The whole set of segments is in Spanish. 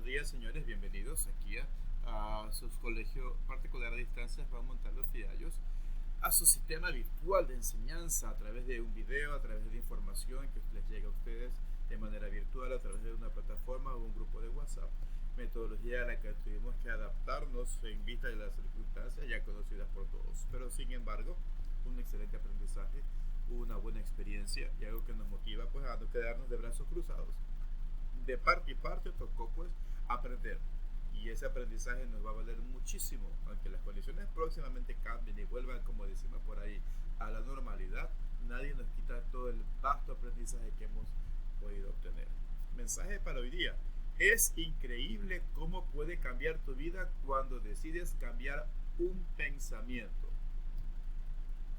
días, señores. Bienvenidos aquí a su colegio particular a distancia Juan Montalvo Fiallos, a su sistema virtual de enseñanza a través de un video, a través de información que les llega a ustedes de manera virtual a través de una plataforma o un grupo de WhatsApp. Metodología a la que tuvimos que adaptarnos en vista de las circunstancias ya conocidas por todos. Pero sin embargo, un excelente aprendizaje, una buena experiencia y algo que nos motiva pues a no quedarnos de brazos cruzados. De parte y parte tocó pues aprender, y ese aprendizaje nos va a valer muchísimo, aunque las condiciones próximamente cambien y vuelvan, como decimos por ahí, a la normalidad. Nadie nos quita todo el vasto aprendizaje que hemos podido obtener. Mensaje para hoy día: es increíble cómo puede cambiar tu vida cuando decides cambiar un pensamiento.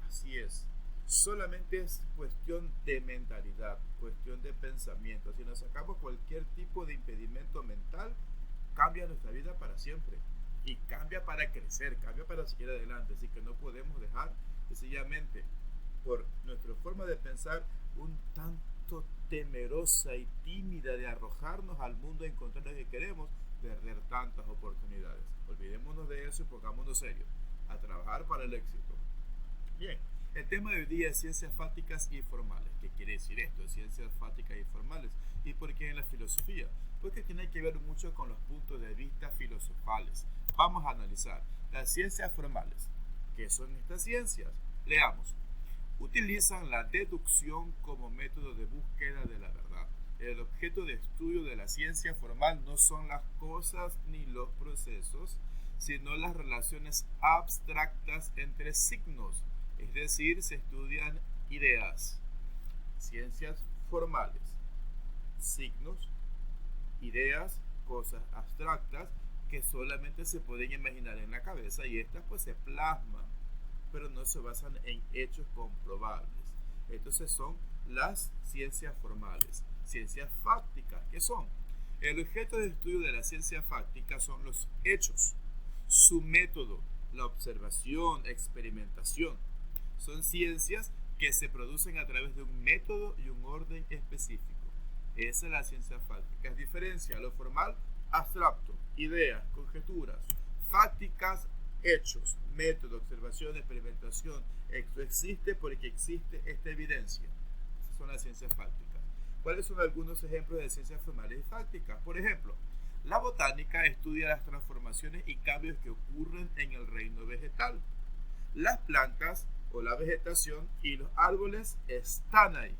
Así es. Solamente es cuestión de mentalidad, cuestión de pensamiento. Si nos sacamos cualquier tipo de impedimento mental, cambia nuestra vida para siempre. Y cambia para crecer, cambia para seguir adelante. Así que no podemos dejar, sencillamente, por nuestra forma de pensar, un tanto temerosa y tímida de arrojarnos al mundo a encontrar lo que queremos, perder tantas oportunidades. Olvidémonos de eso y pongámonos serios a trabajar para el éxito. Bien, el tema de hoy día es ciencias fácticas y formales. ¿Qué quiere decir esto? Ciencias fácticas y formales. ¿Y por qué en la filosofía? Porque tiene que ver mucho con los puntos de vista filosofales. Vamos a analizar las ciencias formales. ¿Qué son estas ciencias? Leamos. Utilizan la deducción como método de búsqueda de la verdad. El objeto de estudio de la ciencia formal no son las cosas ni los procesos, sino las relaciones abstractas entre signos. Es decir, se estudian ideas. Ciencias formales. Signos, ideas, cosas abstractas que solamente se pueden imaginar en la cabeza, y estas pues se plasman, pero no se basan en hechos comprobables. Entonces son las ciencias formales. Ciencias fácticas, ¿qué son? El objeto de estudio de la ciencia fáctica son los hechos, su método, la observación, experimentación. Son ciencias que se producen a través de un método y un orden específico. Esa es la ciencia fáctica. Es diferencia a lo formal, abstracto, ideas, conjeturas, fácticas, hechos, método, observación, experimentación. Esto existe porque existe esta evidencia. Esas son las ciencias fácticas. ¿Cuáles son algunos ejemplos de ciencias formales y fácticas? Por ejemplo, la botánica estudia las transformaciones y cambios que ocurren en el reino vegetal. Las plantas o la vegetación y los árboles están ahí.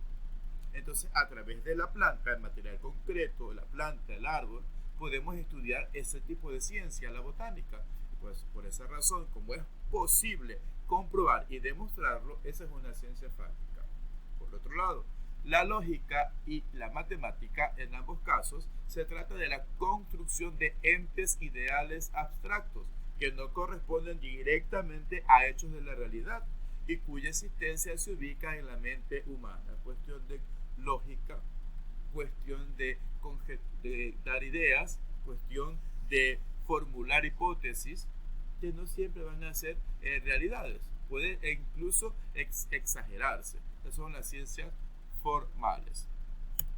Entonces, a través de la planta, el material concreto, la planta, el árbol, podemos estudiar ese tipo de ciencia, la botánica. Pues por esa razón, como es posible comprobar y demostrarlo, esa es una ciencia fáctica. Por otro lado, la lógica y la matemática, en ambos casos, se trata de la construcción de entes ideales abstractos que no corresponden directamente a hechos de la realidad y cuya existencia se ubica en la mente humana. Cuestión de lógica, cuestión de dar ideas, cuestión de formular hipótesis que no siempre van a ser realidades. Puede incluso exagerarse. Esas son las ciencias formales.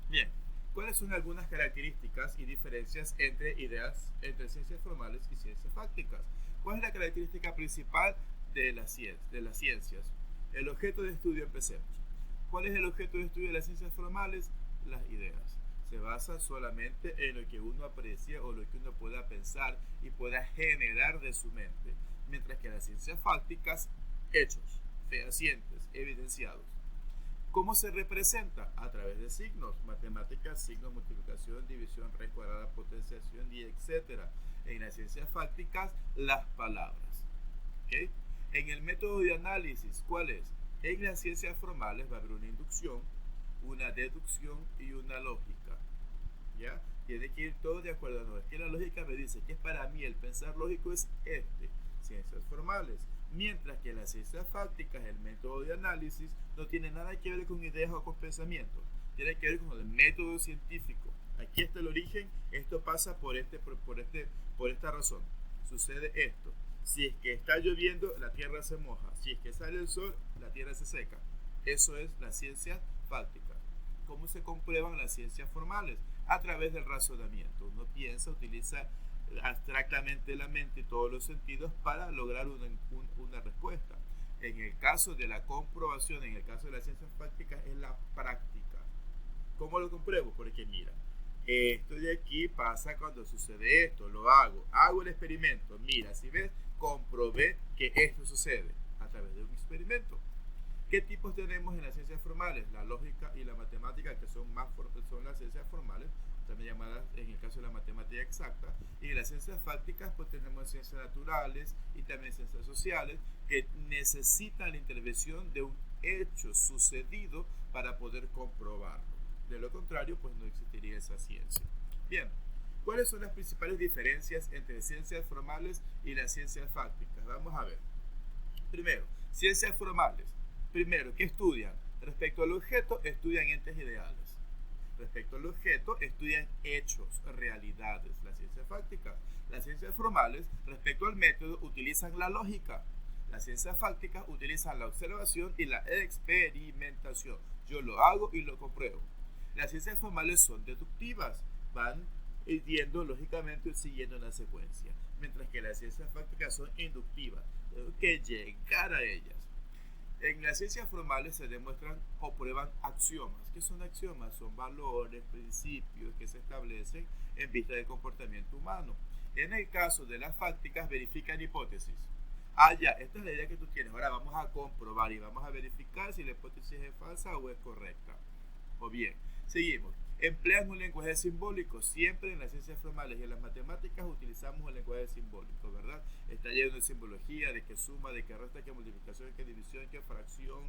Bien, ¿cuáles son algunas características y diferencias entre ciencias formales y ciencias fácticas? ¿Cuál es la característica principal de las ciencias? El objeto de estudio, empecemos. ¿Cuál es el objeto de estudio de las ciencias formales? Las ideas. Se basa solamente en lo que uno aprecia o lo que uno pueda pensar y pueda generar de su mente, mientras que las ciencias fácticas, hechos, fehacientes, evidenciados. ¿Cómo se representa? A través de signos, matemáticas, signos, multiplicación, división, raíz cuadrada, potenciación y etc. En las ciencias fácticas, las palabras. ¿Okay? En el método de análisis, ¿cuál es? En las ciencias formales va a haber una inducción, una deducción y una lógica. ¿Ya? Tiene que ir todo de acuerdo. No es que la lógica me dice que para mí el pensar lógico es ciencias formales. Mientras que en las ciencias fácticas, el método de análisis no tiene nada que ver con ideas o con pensamientos. Tiene que ver con el método científico. Aquí está el origen, esto pasa por esta razón. Sucede esto. Si es que está lloviendo, la tierra se moja. Si es que sale el sol, la tierra se seca. Eso es la ciencia fáctica. ¿Cómo se comprueban las ciencias formales? a través del razonamiento. Uno piensa, utiliza abstractamente la mente y todos los sentidos para lograr una respuesta. En el caso de la comprobación, en el caso de las ciencias prácticas, es la práctica. ¿Cómo lo compruebo? Porque mira, esto de aquí pasa cuando sucede esto, lo hago el experimento, mira, si ves, comprobé que esto sucede a través de un experimento. ¿Qué tipos tenemos en las ciencias formales? La lógica y la matemática, que son las ciencias formales, también llamadas en el caso de la matemática exacta, y en las ciencias fácticas pues tenemos ciencias naturales y también ciencias sociales que necesitan la intervención de un hecho sucedido para poder comprobarlo. De lo contrario, pues no existiría esa ciencia. Bien, ¿cuáles son las principales diferencias entre ciencias formales y las ciencias fácticas? Vamos a ver. Primero, ciencias formales. Primero, ¿qué estudian? Respecto al objeto, estudian entes ideales. Respecto al objeto, estudian hechos, realidades. Las ciencias fácticas. Las ciencias formales, respecto al método, utilizan la lógica. Las ciencias fácticas utilizan la observación y la experimentación. Yo lo hago y lo compruebo. Las ciencias formales son deductivas, van yendo lógicamente siguiendo una secuencia, mientras que las ciencias fácticas son inductivas, tengo que llegar a ellas. En las ciencias formales se demuestran o prueban axiomas. ¿Qué son axiomas? Son valores, principios que se establecen en vista del comportamiento humano. En el caso de las fácticas, verifican hipótesis. Ya, esta es la idea que tú tienes. Ahora vamos a comprobar y vamos a verificar si la hipótesis es falsa o es correcta. O bien, seguimos. Emplean un lenguaje simbólico. Siempre en las ciencias formales y en las matemáticas utilizamos el lenguaje simbólico, ¿verdad? Está lleno de simbología, de que suma, de que resta, que multiplicación, que división, que fracción,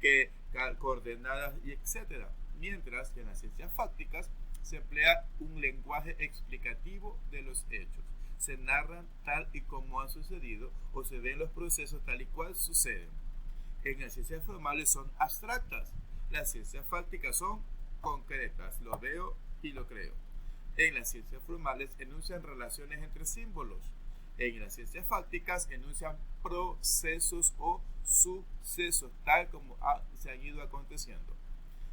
que coordenadas, y etcétera. Mientras que en las ciencias fácticas se emplea un lenguaje explicativo de los hechos. Se narran tal y como han sucedido o se ven los procesos tal y cual suceden. En las ciencias formales son abstractas. Las ciencias fácticas son concretas, lo veo y lo creo. En las ciencias formales enuncian relaciones entre símbolos. En las ciencias fácticas enuncian procesos o sucesos, tal como se han ido aconteciendo.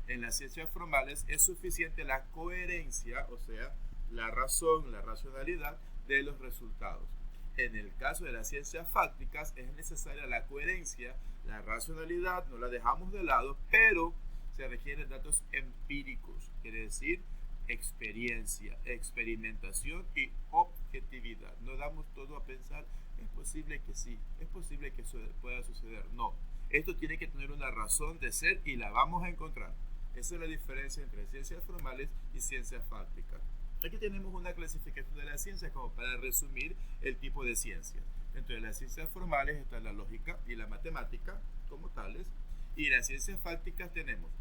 En las ciencias formales es suficiente la coherencia, o sea, la razón, la racionalidad de los resultados. En el caso de las ciencias fácticas es necesaria la coherencia, la racionalidad, no la dejamos de lado, pero se requieren datos empíricos, quiere decir experiencia, experimentación y objetividad. No damos todo a pensar, es posible que sí, es posible que eso pueda suceder. No, esto tiene que tener una razón de ser y la vamos a encontrar. Esa es la diferencia entre ciencias formales y ciencias fácticas. Aquí tenemos una clasificación de las ciencias como para resumir el tipo de ciencias. Dentro de las ciencias formales está la lógica y la matemática como tales, y las ciencias fácticas tenemos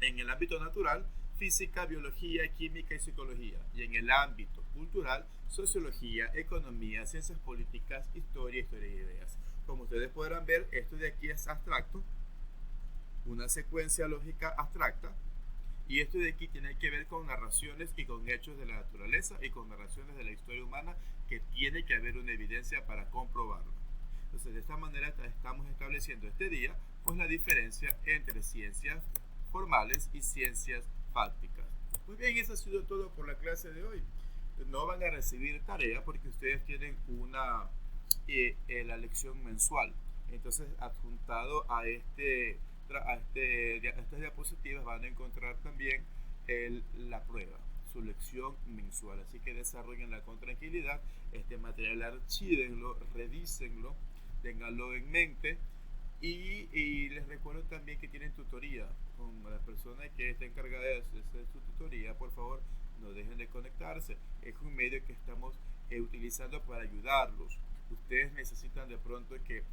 en el ámbito natural, física, biología, química y psicología. Y en el ámbito cultural, sociología, economía, ciencias políticas, historia y ideas. Como ustedes podrán ver, esto de aquí es abstracto, una secuencia lógica abstracta. Y esto de aquí tiene que ver con narraciones y con hechos de la naturaleza y con narraciones de la historia humana que tiene que haber una evidencia para comprobarlo. Entonces, de esta manera estamos estableciendo este día pues la diferencia entre ciencias formales y ciencias fácticas. Muy bien, eso ha sido todo por la clase de hoy. No van a recibir tarea porque ustedes tienen la lección mensual. Entonces, adjuntado a estas diapositivas van a encontrar también la prueba, su lección mensual. Así que desarrollenla con tranquilidad. Este material archívenlo, revísenlo, ténganlo en mente. Y les recuerdo también que tienen tutoría con la persona que está encargada de hacer su tutoría. Por favor, no dejen de conectarse. Es un medio que estamos utilizando para ayudarlos. Ustedes necesitan de pronto que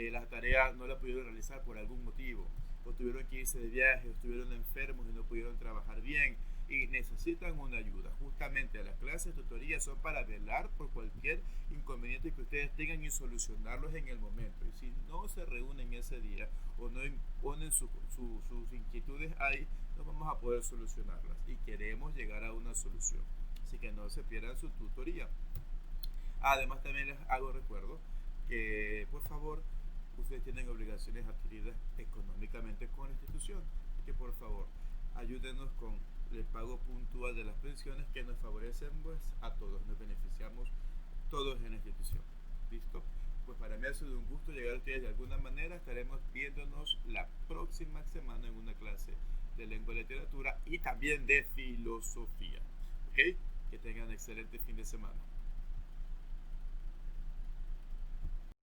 la tarea no la pudieron realizar por algún motivo, o tuvieron que irse de viaje, o estuvieron enfermos y no pudieron trabajar bien y necesitan una ayuda. Justamente las clases de tutoría son para velar por cualquier inconveniente que ustedes tengan y solucionarlos en el momento. Y si no se reúnen ese día o no ponen sus inquietudes ahí, no vamos a poder solucionarlas y queremos llegar a una solución. Así que no se pierdan su tutoría. Además, también les hago recuerdo que, por favor, ustedes tienen obligaciones adquiridas económicamente con la institución. Así que, por favor, ayúdenos con el pago puntual de las pensiones que nos favorecen pues a todos, nos beneficiamos todos en la institución. ¿Listo? Pues para mí ha sido un gusto llegar a ustedes de alguna manera. Estaremos viéndonos la próxima semana en una clase de lengua y literatura y también de filosofía. ¿Ok? Que tengan un excelente fin de semana.